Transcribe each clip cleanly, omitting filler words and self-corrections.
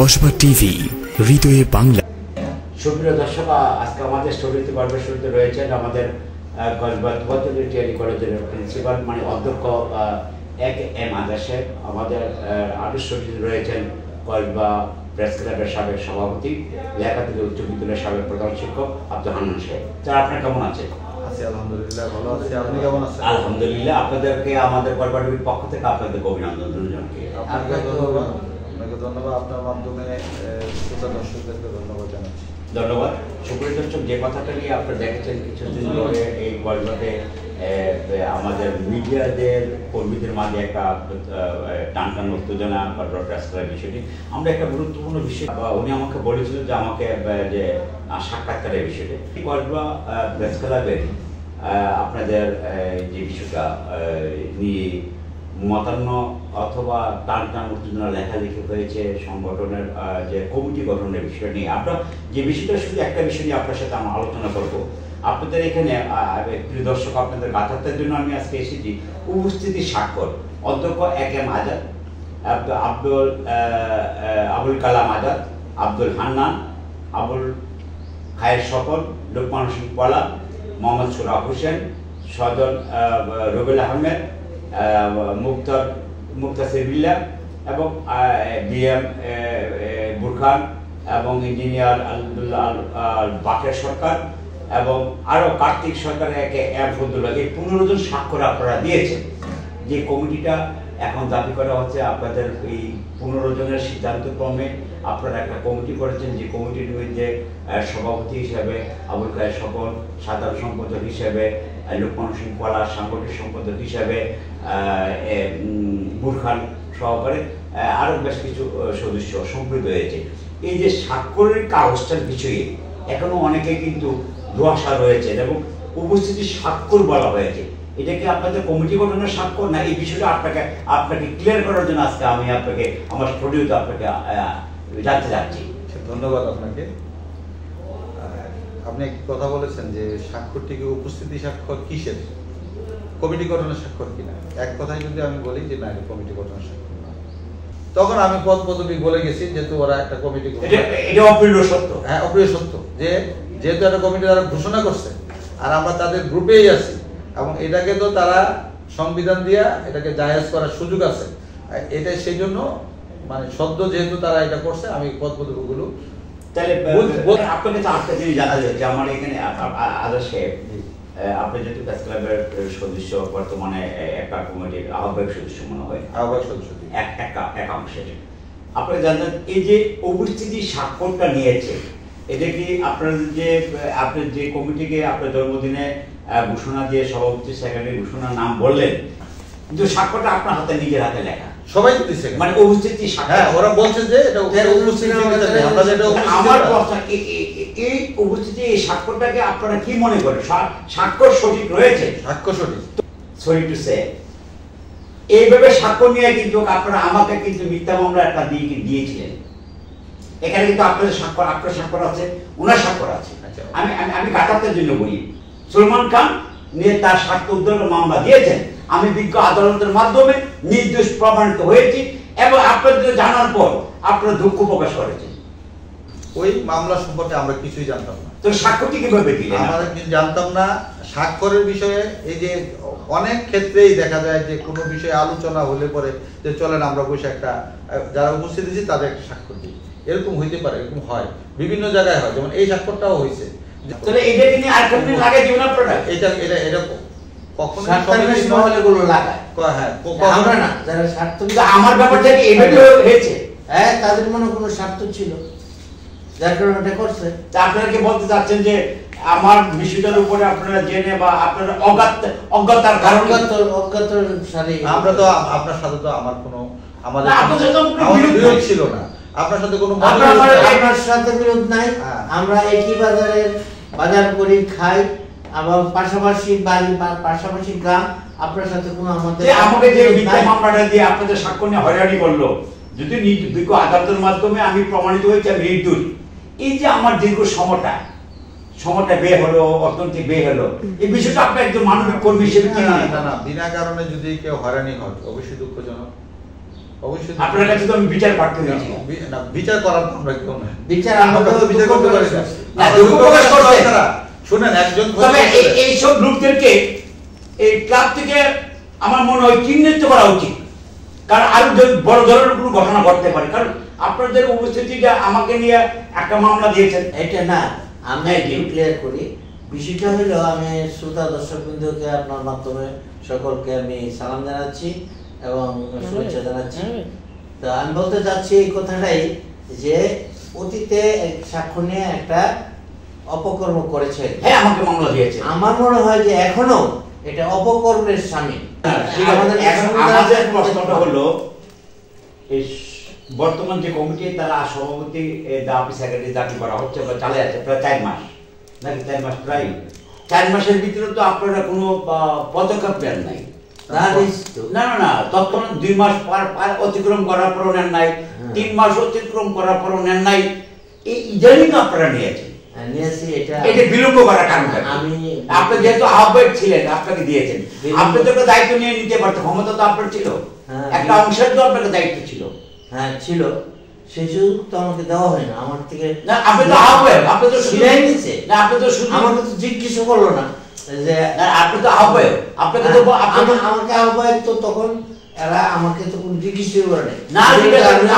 Kasba TV, হৃদয়ে বাংলা। সুপ্রিয় দর্শক, আজকে আমাদের স্টোরিতে পর্বের শুরুতে রয়েছেন আমাদের কসবা টিআরই কলেজের প্রিন্সিপাল মানে অধ্যক্ষ এম আজাদ সাহেব। আমাদের আরও রয়েছেন কসবা প্রেস ক্লাবের সাবেক সভাপতি, লেখাপড়া উচ্চ বিদ্যালয়ের সাবেক প্রধান শিক্ষক আব্দুল হান্নান সাহেব। স্যার, আপনার কেমন আছেন? আলহামদুলিল্লাহ ভালো আছি, আপনি কেমন আছেন? আলহামদুলিল্লাহ। আপনাদেরকে আমাদের কসবা টিভির পক্ষ থেকে আপনাদেরকে অভিনন্দন দুজনকে। আপনাকে ধন্যবাদ, আপনার মাধ্যমে শ্রোতা দর্শকদেরকে ধন্যবাদ জানাচ্ছি। ধন্যবাদ। সুপ্রিয় দর্শক, যে কথাটা নিয়ে আপনারা দেখেছেন কিছুদিন ধরে এই কসবাতে আমাদের মিডিয়াদের কর্মীদের মাঝে একটা টানটান উত্তেজনা প্রেস করার বিষয়টি, আমরা একটা গুরুত্বপূর্ণ বিষয় উনি আমাকে বলেছিল যে আমাকে যে সাক্ষাৎকারের বিষয়টি কসবা প্রেস ক্লাবের আপনাদের যে বিষয়টা নিয়ে মতান্ন অথবা টান টান উত্তেজনা লেখালেখি হয়েছে সংগঠনের যে কমিটি গঠনের বিষয় নিয়ে, আমরা যে বিষয়টা শুধু একটা বিষয় নিয়ে আপনার সাথে আমরা আলোচনা করবো। আপনাদের এখানে প্রিয় দর্শক, আপনাদের গাথার্থের জন্য আমি আজকে এসেছি উপস্থিতি স্বাক্ষর অধ্যক্ষ এম আজাদ, আবুল কালাম আজাদ, আব্দুল হান্নান, আবুল খায়ের স্বপন, লোকমান হোসেন পলা, মোহাম্মদ সোহরাব হোসেন, সদর রবিউল আহমেদ, মুক্তাসির বিল্লাহ এবং বিএম বুরখান এবং ইঞ্জিনিয়ার আব্দুল্লাহ বাকের সরকার এবং আরও কার্তিক সরকারের এম ফজলুল্লাহ, এই 15 জন স্বাক্ষর আপনারা দিয়েছেন। যে কমিটিটা এখন দাবি করা হচ্ছে আপনাদের এই 15 জনের সিদ্ধান্তক্রমে আপনারা একটা কমিটি করেছেন, যে কমিটির মধ্যে সভাপতি হিসেবে আবুল খায়ের স্বপন, সাধারণ সম্পাদক হিসেবে লোকমান হোসেন পলা, সাংগঠনিক সম্পাদক হিসেবে বুরখান সহকারে আরও বেশ কিছু সদস্য সম্পৃক্ত হয়েছে। এই যে স্বাক্ষরের কাগজটার বিষয়ে এখনো অনেকে কিন্তু ধোঁয়াশা রয়েছে এবং উপস্থিতি স্বাক্ষর বলা হয়েছে। এটা কি আপনাদের কমিটি গঠনের স্বাক্ষর না? এই বিষয়টা আপনাকে ক্লিয়ার করার জন্য আজকে আমি আপনাকে আমার স্টুডিওতে আপনাকে জানতে চাচ্ছি। ধন্যবাদ আপনাকে। আপনি একটি কথা বলেছেন যে স্বাক্ষরটিকে উপস্থিতি স্বাক্ষর কিসের, কমিটি গঠনের স্বাক্ষর কিনা। এক কথায় যদি আমি বলি যে না, এটা কমিটি গঠনের স্বাক্ষর না, তখন আমি পদ পদবি বলে গেছি যেহেতু ওরা একটা কমিটি, এটা অপ্রিয় সত্য। হ্যাঁ, অপ্রিয় সত্য যে যেহেতু একটা কমিটি তারা ঘোষণা করছে আর আমরা তাদের গ্রুপেই আছি এবং এটাকে তো তারা সংবিধান দিয়া এটাকে জায়েজ করার সুযোগ আছে। এটা সেই জন্য মানে সদ্য যেহেতু তারা এটা করছে, আমি পদ পদবিগুলো তাহলে আপনাকে তো একটা জিনিস জানা যাচ্ছে আমার এখানে আজাদ সাহেব, আপনি যেহেতু প্রেস ক্লাবের সদস্য, বর্তমানে একটা কমিটির আহ্বায়ক সদস্য মনে হয়, আহ্বায়ক সদস্য একাংশের, আপনারা জানেন এই যে উপস্থিতি স্বাক্ষরটা নিয়েছে, এটা কি আপনার যে কমিটিকে আপনার জন্মদিনে ঘোষণা দিয়ে সভাপতি সেক্রেটারি ঘোষণার নাম বললেন, কিন্তু স্বাক্ষরটা আপনার হাতে নিজের হাতে লেখা, সবাই তো দিছে, মানে উপস্থিতি স্বাক্ষর। হ্যাঁ, ওরা বলছে যে এটা উপস্থিতি। আমার প্রশ্ন, এই উপস্থিতি এই স্বাক্ষরটাকে আপনারা কি মনে করেন স্বাক্ষর সঠিক রয়েছে? স্বাক্ষর সঠিক, সরি টু সে, এইভাবে স্বাক্ষর নিয়ে কিন্তু আপনারা আমাকে কিন্তু মিথ্যা মামলা একটা দিয়েছিলেন। এখানে কিন্তু আপনাদের স্বাক্ষর, আপনার স্বাক্ষর আছে, ওনার স্বাক্ষর আছে। আমি গাতাতের জন্য বলি, সলমান খান নিয়ে তার স্বার্থ উদ্ধারের মামলা দিয়েছেন, আমি বিজ্ঞ আদালতের মাধ্যমে নির্দোষ প্রমাণিত হয়েছি এবং আপনাদের জানার পর আপনারা দুঃখ প্রকাশ করেছেন। ওই মামলা সম্পর্কে আমরা কিছুই জানতাম না। তো স্বাক্ষরটি কিভাবে দিলেন? আমরা কিছু জানতাম না স্বাক্ষরের বিষয়ে। এই যে অনেক ক্ষেত্রেই দেখা যায় যে কোনো বিষয়ে আলোচনা হলে পরে যে চলেন আমরা বসে একটা, যারা উপস্থিত আছি তাদের একটা স্বাক্ষর দিই, এরকম হইতে পারে, এরকম হয়, বিভিন্ন জায়গায় হয়, যেমন এই স্বাক্ষরটাও হয়েছে। তাহলে এটা কি নিয়ে আর কোন লাগাই জীবন আপনারা এটা কখনো সমিতি মহলগুলো লাগায়? হ্যাঁ, আমরা না, যারা স্বার্থ, আমার ব্যাপারটা কি এইভাবে হয়েছে? হ্যাঁ, তাদের মনে কোনো স্বার্থ ছিল যার কারণে এটা করছে। তা আপনারা কি বলতে চাচ্ছেন যে আমার বিষয়টার উপরে আপনারা জেনে বা আপনারা অজ্ঞতার কারণে? অজ্ঞতার সাথে আমরা তো আপনার সাথে তো আমার কোনো বিরোধ ছিল না, আপনার সাথে কোনো আমার সাথে বিরোধ নাই। আমরা একই বাজার করি, খাই এবং পাশাপাশি বাড়ি বা পাশাপাশি গ্রাম, আপনার সাথে কোনো আমাদের আমাকে যে মিথ্যা মামলাটা দিয়ে আপনাদের স্বাক্ষর নিয়ে হয়রানি করলো, যদি বিজ্ঞ আদালতের মাধ্যমে আমি প্রমাণিত হয়েছি আমি নির্দোষ, এই যে আমার দীর্ঘ সময়টা বে হলো, অর্থনৈতিক বে হলো, এই বিষয়টা আপনার একজন মানবিক কর্মী হিসেবে না, বিনা কারণে যদি কেউ হয়রানি হয় অবশ্যই দুঃখজনক। অবশ্যই আপনার কাছে তো আমি বিচার প্রার্থী হয়েছি। না, বিচার করার তো আমরা কেউ না। বিচার আমরা তো বিচার করতে পারি না। না, দুঃখ প্রকাশ করছে। শুনেন, একজন তবে এইসব লোকদেরকে এই ক্লাব থেকে আমার মনে হয় চিহ্নিত করা উচিত, কারণ আরো বড় ধরনের কোনো ঘটনা ঘটতে পারে। কারণ আপনাদের উপস্থিতিটা আমাকে নিয়ে একটা মামলা দিয়েছেন। এটা না, আমি একটু ক্লিয়ার করি। বিষয়টা হলো, আমি শ্রোতা দর্শকবৃন্দকে আপনার মাধ্যমে সকলকে আমি সালাম জানাচ্ছি এবং শুভেচ্ছা জানাচ্ছি। তো আমি বলতে চাচ্ছি এই কথাটাই যে অতীতে সাক্ষ্য নিয়ে একটা অপকর্ম করেছে। হ্যাঁ, আমাকে মামলা দিয়েছে। আমার মনে হয় যে এখনো এটা অপকর্মের সামিল। আমাদের প্রশ্নটা হলো, এই বর্তমান যে কমিটি তারা সভাপতি দাপি সেক্রেটারি দাবি করা হচ্ছে বা চালে আছে প্রায় 4 মাস নাকি 4 মাস, প্রায় 4 মাসের ভিতরে তো আপনারা কোনো পদক্ষেপ নেন নাই। না না না, তৎক্ষণাৎ 2 মাস পার অতিক্রম করার পরও নেন নাই, 3 মাস অতিক্রম করার পরও নেন নাই, এই ইদানিং আপনারা নিয়েছেন। এটা বিলম্ব করার কারণ আপনি যেহেতু আহ্বায়ক ছিলেন, আপনাকে দিয়েছেন, আপনি তো একটা দায়িত্ব নিয়ে নিতে পারতেন, ক্ষমতা তো আপনার ছিল, একটা অংশের তো আপনাকে দায়িত্ব ছিল। হ্যাঁ ছিল, সেই সুযোগ তো আমাকে দেওয়া হয় না আমার থেকে। না, আপনি তো আহ্বায়ক, আপনি তো সিলাই নিচ্ছে। না, আপনি তো শুধু আমাকে তো জিজ্ঞেস করলো না যে আপনি তো আহ্বায়ক, আপনাকে তো আমাকে আহ্বায়ক তো তখন এরা আমাকে তো কোনো জিজ্ঞেস করে নাই। না,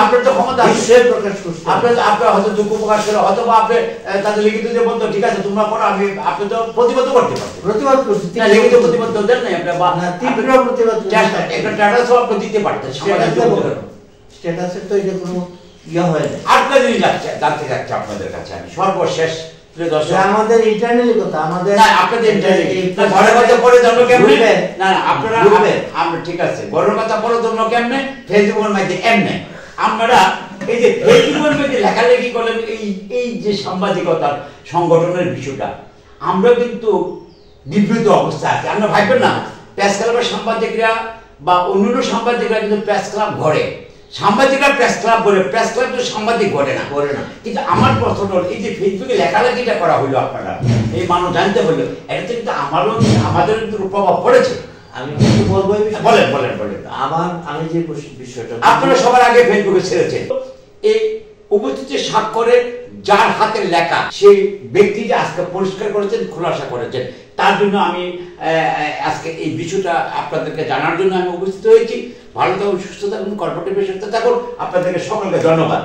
আপনার তো ক্ষমতা বিষয় প্রকাশ করছে। আপনার হয়তো দুঃখ প্রকাশ করে, হয়তো আপনি তাদের লিখিত যে বলতো ঠিক আছে তোমরা করো, আমি আপনি তো প্রতিবাদ করতে পারতেন। প্রতিবাদ করছি, লিখিত প্রতিবাদ দেন নাই আপনি, তীব্র প্রতিবাদ একটা স্ট্যাটাসও আপনি দিতে পারতেন। স্ট্যাটাসের তো এটা কোনো ইয়ে হয় না। আরেকটা জিনিস জানতে চাচ্ছি আপনাদের কাছে আমি, সর্বশেষ আমাদের ইন্টারনালি কথা, আমাদের না আপনাদের ইন্টারনালি ঘরের কথা পরে জানলো কেমনে? না না, আপনারা আমরা ঠিক আছে, ঘরের কথা পরে জানলো কেমনে? ফেসবুকের মধ্যে এমনে আমরা এই যে ফেসবুকের মধ্যে লেখালেখি করলেন, এই যে সাংবাদিকতার সংগঠনের বিষয়টা, আমরা কিন্তু বিবৃত অবস্থা আছে। আমরা ভাববেন না প্রেস ক্লাবের সাংবাদিকরা বা অন্যান্য সাংবাদিকরা কিন্তু প্রেস ক্লাব ঘরে, সাংবাদিকরা প্রেস ক্লাব বলে, প্রেস ক্লাব তো সাংবাদিক ঘটে না। কিন্তু আমার প্রশ্ন হল, এই যে ফেসবুকে লেখালেখিটা করা হইলো আপনারা, এই মানুষ জানতে হইলো, এটা কিন্তু আমাদের প্রভাব পড়েছে। আমি কিন্তু বলবো, বলেন বলেন বলেন। আমি যে বিষয়টা, আপনারা সবার আগে ফেসবুকে ছেড়েছেন, এই উপস্থিতি স্বাক্ষরের যার হাতের লেখা সেই ব্যক্তি যে আজকে পরিষ্কার করেছেন, খোলাসা করেছেন, তার জন্য আমি আজকে এই বিষয়টা আপনাদেরকে জানার জন্য আমি উপস্থিত হয়েছি। ভালো থাকুন, সুস্থ থাকুন, কর্পোরেটিভ সুস্থ থাকুন। আপনাদেরকে সকলকে ধন্যবাদ।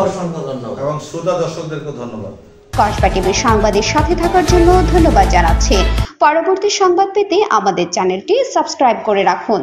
অসংখ্য ধন্যবাদ এবং শ্রোতা দর্শকদেরকে ধন্যবাদ। কসবা টিভির সংবাদের সাথে থাকার জন্য ধন্যবাদ জানাচ্ছি। পরবর্তী সংবাদ পেতে আমাদের চ্যানেলটি সাবস্ক্রাইব করে রাখুন।